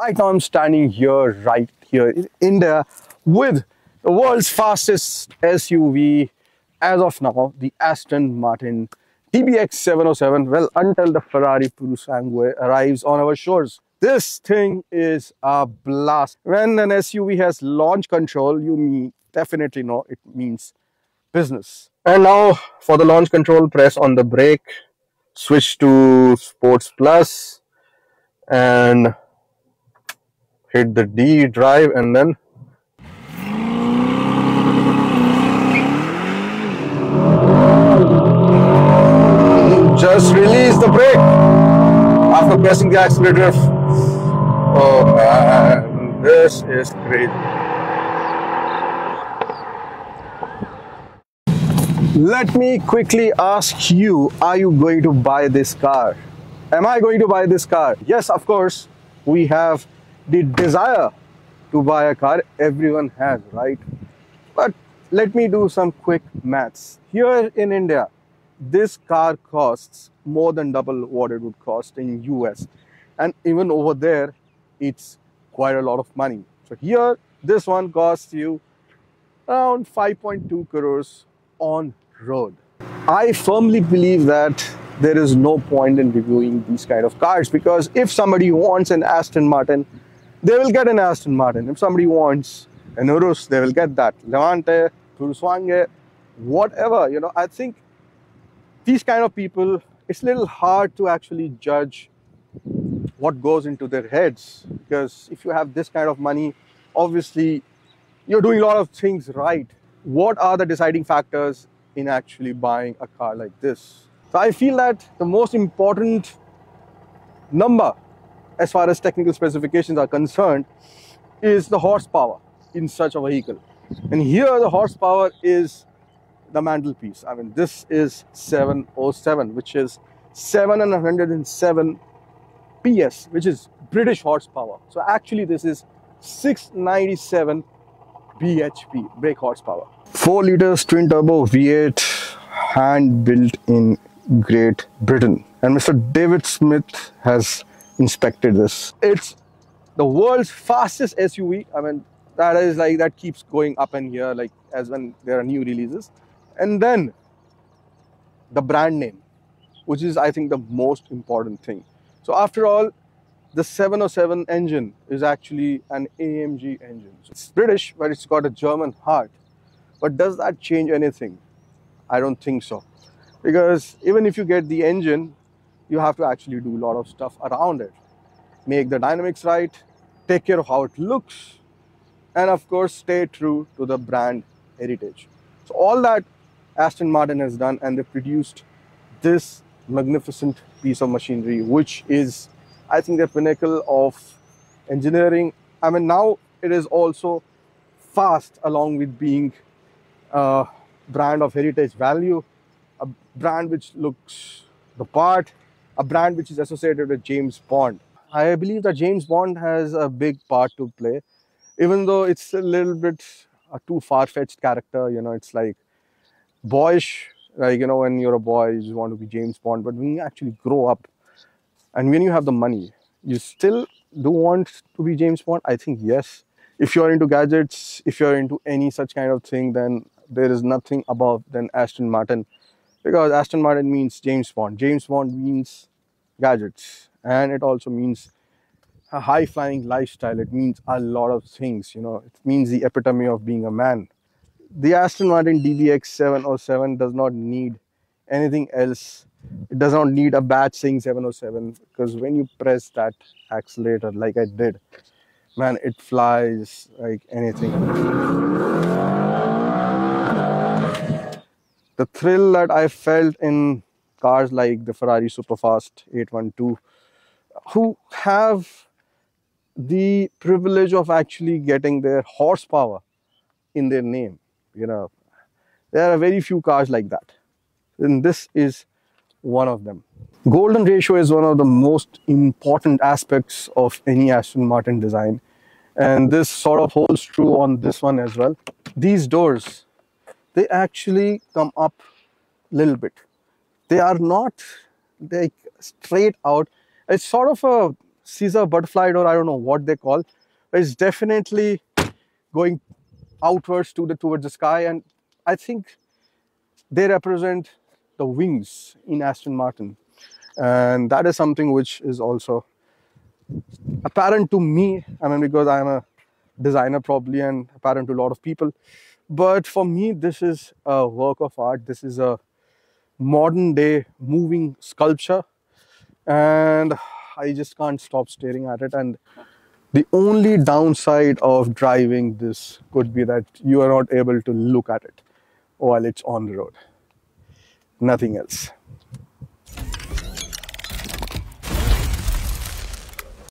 Right now I'm standing here, right here in India with the world's fastest SUV as of now, the Aston Martin DBX 707. Well, until the Ferrari Purosangue arrives on our shores. This thing is a blast. When an SUV has launch control, you definitely know it means business. And now for the launch control, press on the brake, switch to Sports Plus, and hit the D drive, and then just release the brake after pressing the accelerator. Oh man, this is crazy. Let me quickly ask you, are you going to buy this car? Am I going to buy this car? Yes, of course, we have the desire to buy a car. Everyone has, right? But let me do some quick maths. Here in India, this car costs more than double what it would cost in US. And even over there, it's quite a lot of money. So here, this one costs you around 5.2 crores on road. I firmly believe that there is no point in reviewing these kind of cars, because if somebody wants an Aston Martin, they will get an Aston Martin. If somebody wants an Urus, they will get that. Levante, Purosangue, whatever, you know, I think these kind of people, it's a little hard to actually judge what goes into their heads, because if you have this kind of money, obviously you're doing a lot of things right. What are the deciding factors in actually buying a car like this? So I feel that the most important number as far as technical specifications are concerned is the horsepower in such a vehicle. And here the horsepower is the mantelpiece. I mean, this is 707, which is 707 PS, which is British horsepower. So actually this is 697 bhp, brake horsepower. 4 liters twin turbo V8, hand built in Great Britain. And Mr. David Smith has inspected this. It's the world's fastest SUV. I mean, that is like, that keeps going up and here, like as when there are new releases. And then the brand name, which is, I think, the most important thing. So after all, the 707 engine is actually an AMG engine. So it's British, but it's got a German heart. But does that change anything? I don't think so. Because even if you get the engine, you have to actually do a lot of stuff around it. Make the dynamics right, take care of how it looks, and of course, stay true to the brand heritage. So all that Aston Martin has done, and they produced this magnificent piece of machinery, which is, I think, the pinnacle of engineering. I mean, now it is also fast, along with being a brand of heritage value, a brand which looks the part, a brand which is associated with James Bond. I believe that James Bond has a big part to play, even though it's a little bit a too far-fetched character. You know, it's like boyish, like, you know, when you're a boy, you just want to be James Bond. But when you actually grow up and when you have the money, you still do want to be James Bond? I think yes. If you're into gadgets, if you're into any such kind of thing, then there is nothing above than Aston Martin, because Aston Martin means James Bond. James Bond means gadgets, and it also means a high-flying lifestyle. It means a lot of things, you know. It means the epitome of being a man. The Aston Martin DBX 707 does not need anything else. It does not need a badge saying 707, because when you press that accelerator like I did, man, it flies like anything. The thrill that I felt in cars like the Ferrari Superfast 812, who have the privilege of actually getting their horsepower in their name, you know, there are very few cars like that, and this is one of them. Golden ratio is one of the most important aspects of any Aston Martin design, and this sort of holds true on this one as well. These doors, they actually come up a little bit. They are not like straight out. It's sort of a Caesar butterfly, or I don't know what they call, but it's definitely going outwards towards the sky, and I think they represent the wings in Aston Martin, and that is something which is also apparent to me. I mean, because I am a designer probably, and apparent to a lot of people, but for me this is a work of art. This is a modern day moving sculpture, and I just can't stop staring at it. And the only downside of driving this could be that you are not able to look at it while it's on the road. Nothing else.